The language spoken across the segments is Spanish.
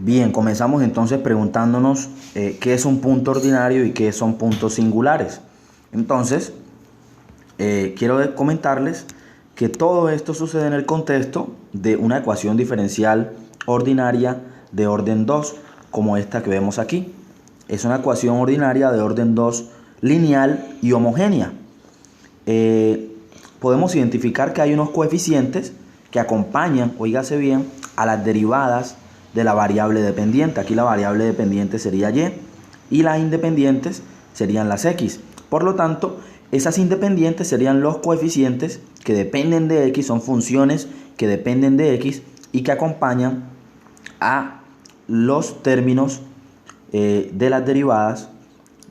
Bien, comenzamos entonces preguntándonos qué es un punto ordinario y qué son puntos singulares. Entonces, quiero comentarles que todo esto sucede en el contexto de una ecuación diferencial ordinaria de orden 2, como esta que vemos aquí. Es una ecuación ordinaria de orden 2 lineal y homogénea. Podemos identificar que hay unos coeficientes que acompañan, oígase bien, a las derivadas de la variable dependiente. Aquí la variable dependiente sería y las independientes serían las x. Por lo tanto, esas independientes serían los coeficientes que dependen de x, son funciones que dependen de x y que acompañan a los términos de las derivadas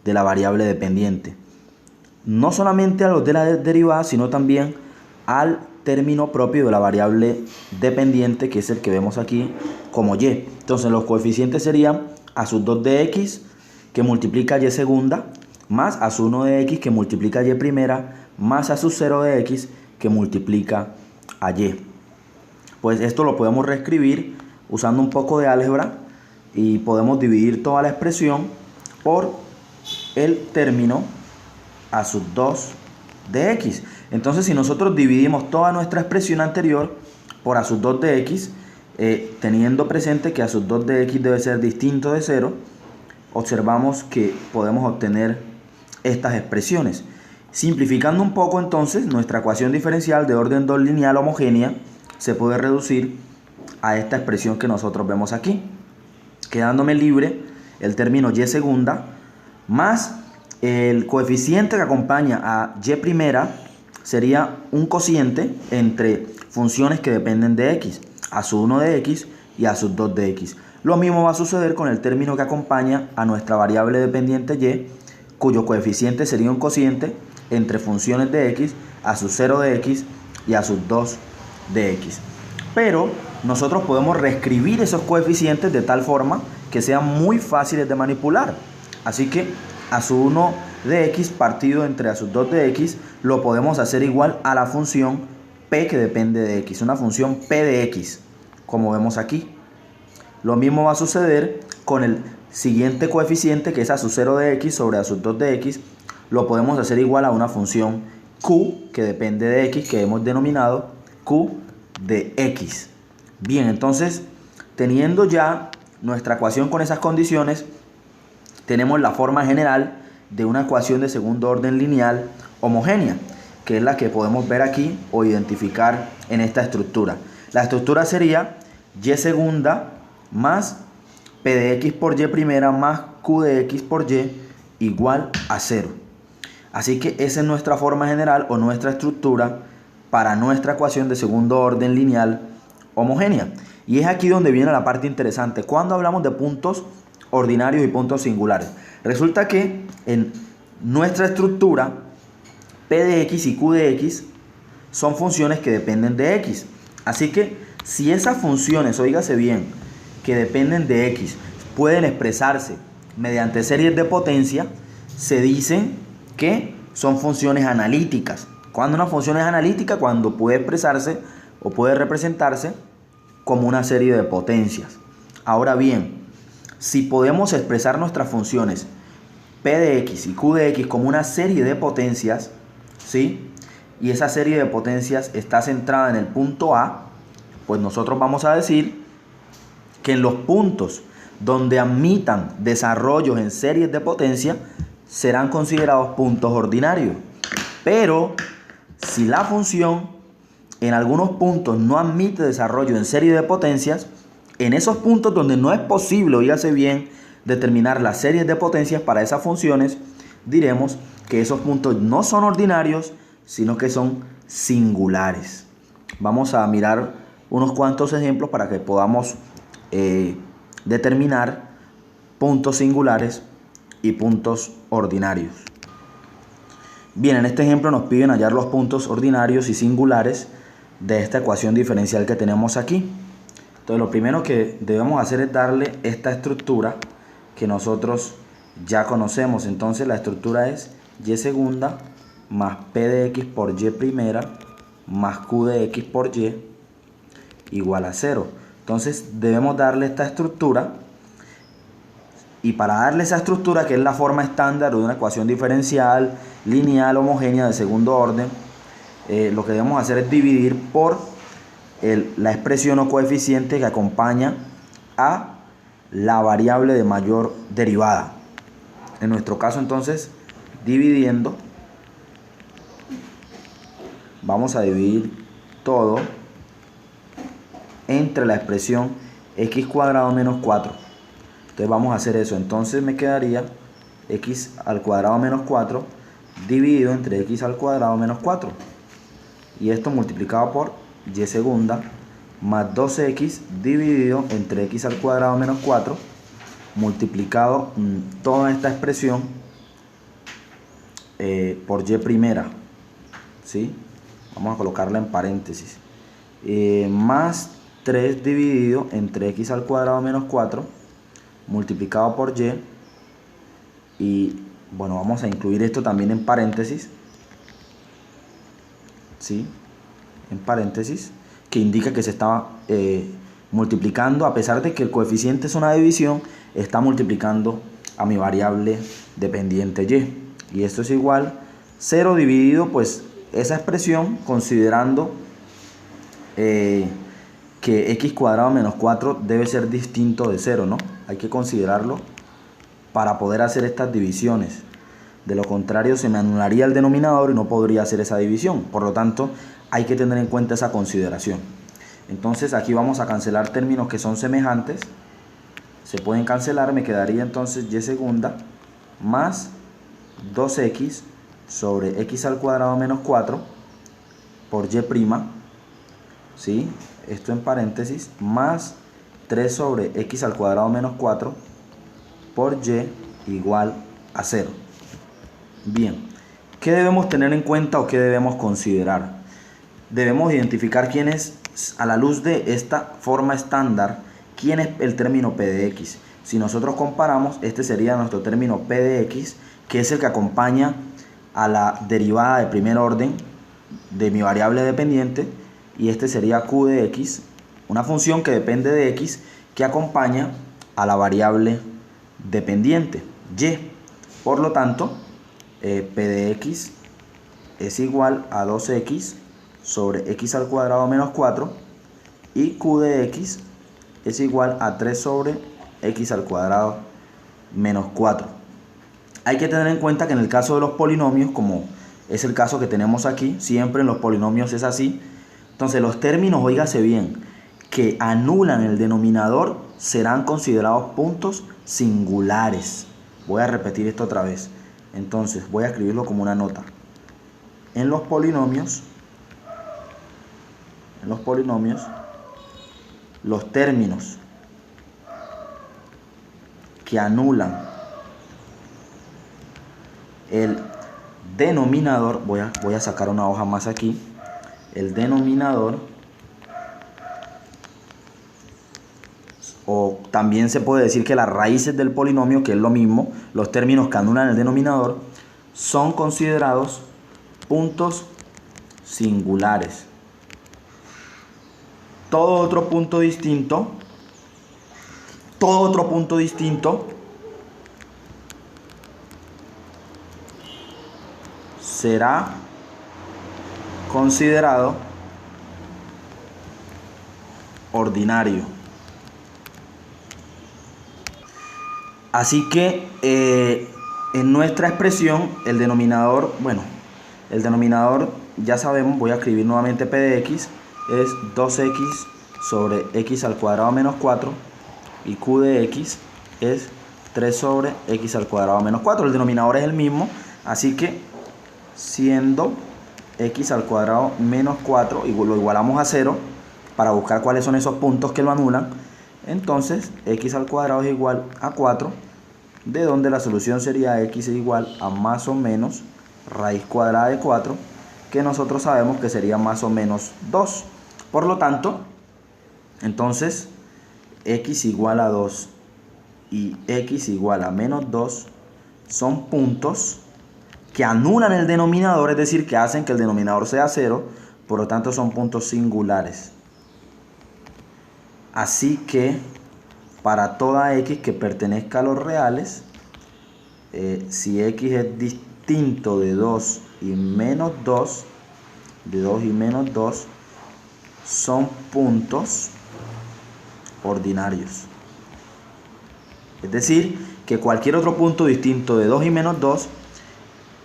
de la variable dependiente. No solamente a los de la derivada, sino también al término propio de la variable dependiente, que es el que vemos aquí como y. Entonces los coeficientes serían a sub 2 de x que multiplica y segunda, más a sub 1 de x que multiplica y primera, más a sub 0 de x que multiplica a y. Pues esto lo podemos reescribir usando un poco de álgebra y podemos dividir toda la expresión por el término a sub 2 de x. Entonces, si nosotros dividimos toda nuestra expresión anterior por a sub 2 de x, teniendo presente que a sub 2 de x debe ser distinto de 0, observamos que podemos obtener estas expresiones. Simplificando un poco, entonces, nuestra ecuación diferencial de orden 2 lineal homogénea se puede reducir a esta expresión que nosotros vemos aquí, quedándome libre el término y segunda más el coeficiente que acompaña a y primera sería un cociente entre funciones que dependen de x, a sub 1 de x y a sub 2 de x. Lo mismo va a suceder con el término que acompaña a nuestra variable dependiente y, cuyo coeficiente sería un cociente entre funciones de x, a sub 0 de x y a sub 2 de x. Pero nosotros podemos reescribir esos coeficientes de tal forma que sean muy fáciles de manipular. Así que a sub 1 de x partido entre a sub 2 de x lo podemos hacer igual a la función p que depende de x, una función p de x, como vemos aquí. Lo mismo va a suceder con el siguiente coeficiente, que es a sub 0 de x sobre a sub 2 de x, lo podemos hacer igual a una función q que depende de x, que hemos denominado q de x. Bien, entonces, teniendo ya nuestra ecuación con esas condiciones, tenemos la forma general de una ecuación de segundo orden lineal homogénea, que es la que podemos ver aquí o identificar en esta estructura. La estructura sería y segunda más p de x por y primera más q de x por y igual a 0. Así que esa es nuestra forma general o nuestra estructura para nuestra ecuación de segundo orden lineal homogénea. Y es aquí donde viene la parte interesante. Cuando hablamos de puntos ordinarios y puntos singulares, resulta que en nuestra estructura p de x y q de x son funciones que dependen de x. Así que si esas funciones, óigase bien, que dependen de x pueden expresarse mediante series de potencia, se dicen que son funciones analíticas. Cuando una función es analítica, cuando puede expresarse o puede representarse como una serie de potencias. Ahora bien, si podemos expresar nuestras funciones p de x y q de x como una serie de potencias, ¿sí? Y esa serie de potencias está centrada en el punto A, pues nosotros vamos a decir que en los puntos donde admitan desarrollos en series de potencia serán considerados puntos ordinarios. Pero si la función en algunos puntos no admite desarrollo en serie de potencias, en esos puntos donde no es posible, oígase bien, determinar las series de potencias para esas funciones, diremos que esos puntos no son ordinarios, sino que son singulares. Vamos a mirar unos cuantos ejemplos para que podamos determinar puntos singulares y puntos ordinarios. Bien, en este ejemplo nos piden hallar los puntos ordinarios y singulares de esta ecuación diferencial que tenemos aquí. Entonces lo primero que debemos hacer es darle esta estructura que nosotros ya conocemos. Entonces la estructura es y segunda más p de x por y primera más q de x por y igual a 0. Entonces debemos darle esta estructura, y para darle esa estructura, que es la forma estándar de una ecuación diferencial lineal homogénea de segundo orden, lo que debemos hacer es dividir por la expresión o coeficiente que acompaña a la variable de mayor derivada. En nuestro caso, entonces, dividiendo, vamos a dividir todo entre la expresión x cuadrado menos 4. Entonces vamos a hacer eso. Entonces me quedaría x al cuadrado menos 4 dividido entre x al cuadrado menos 4. Y esto multiplicado por y segunda más 2x dividido entre x al cuadrado menos 4 multiplicado toda esta expresión por y primera, ¿sí? Vamos a colocarla en paréntesis, más 3 dividido entre x al cuadrado menos 4 multiplicado por y bueno, vamos a incluir esto también en paréntesis, ¿sí? En paréntesis, que indica que se está multiplicando, a pesar de que el coeficiente es una división, está multiplicando a mi variable dependiente y esto es igual 0 dividido pues esa expresión, considerando que x cuadrado menos 4 debe ser distinto de 0, ¿no? Hay que considerarlo para poder hacer estas divisiones. De lo contrario, se me anularía el denominador y no podría hacer esa división. Por lo tanto, hay que tener en cuenta esa consideración. Entonces, aquí vamos a cancelar términos que son semejantes. Se pueden cancelar. Me quedaría entonces y segunda más 2x sobre x al cuadrado menos 4 por y prima, ¿sí? Esto en paréntesis, más 3 sobre x al cuadrado menos 4 por y igual a 0. Bien, ¿qué debemos tener en cuenta o qué debemos considerar? Debemos identificar quién es, a la luz de esta forma estándar, quién es el término p de x. Si nosotros comparamos, este sería nuestro término p de x, que es el que acompaña a la derivada de primer orden de mi variable dependiente, y este sería q de x, una función que depende de x, que acompaña a la variable dependiente y. Por lo tanto, p de x es igual a 2x sobre x al cuadrado menos 4 y q de x es igual a 3 sobre x al cuadrado menos 4. Hay que tener en cuenta que en el caso de los polinomios, como es el caso que tenemos aquí, siempre en los polinomios es así. Entonces los términos, óigase bien, que anulan el denominador serán considerados puntos singulares. Voy a repetir esto otra vez. Entonces voy a escribirlo como una nota. En los polinomios, los términos que anulan el denominador, voy a sacar una hoja más aquí, el denominador, o también se puede decir que las raíces del polinomio, que es lo mismo, los términos que anulan el denominador, son considerados puntos singulares. Todo otro punto distinto será considerado ordinario. Así que en nuestra expresión el denominador, ya sabemos, voy a escribir nuevamente p de x, es 2x sobre x al cuadrado menos 4 y q de x es 3 sobre x al cuadrado menos 4. El denominador es el mismo, así que siendo x al cuadrado menos 4 y lo igualamos a 0 para buscar cuáles son esos puntos que lo anulan, entonces x al cuadrado es igual a 4, de donde la solución sería x es igual a más o menos raíz cuadrada de 4, que nosotros sabemos que sería más o menos 2. Por lo tanto, entonces x igual a 2 y x igual a menos 2 son puntos que anulan el denominador, es decir, que hacen que el denominador sea 0, por lo tanto son puntos singulares. Así que para toda x que pertenezca a los reales, si x es distinto de 2 y menos 2, son puntos ordinarios. Es decir, que cualquier otro punto distinto de 2 y menos 2,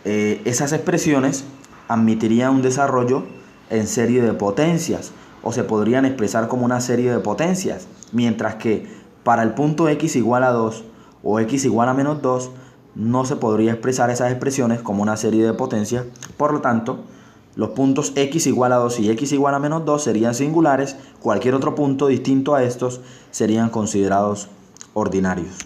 esas expresiones admitirían un desarrollo en serie de potencias, o se podrían expresar como una serie de potencias, mientras que para el punto x igual a 2 o x igual a menos 2, no se podría expresar esas expresiones como una serie de potencias. Por lo tanto, los puntos x igual a 2 y x igual a menos 2 serían singulares. Cualquier otro punto distinto a estos serían considerados ordinarios.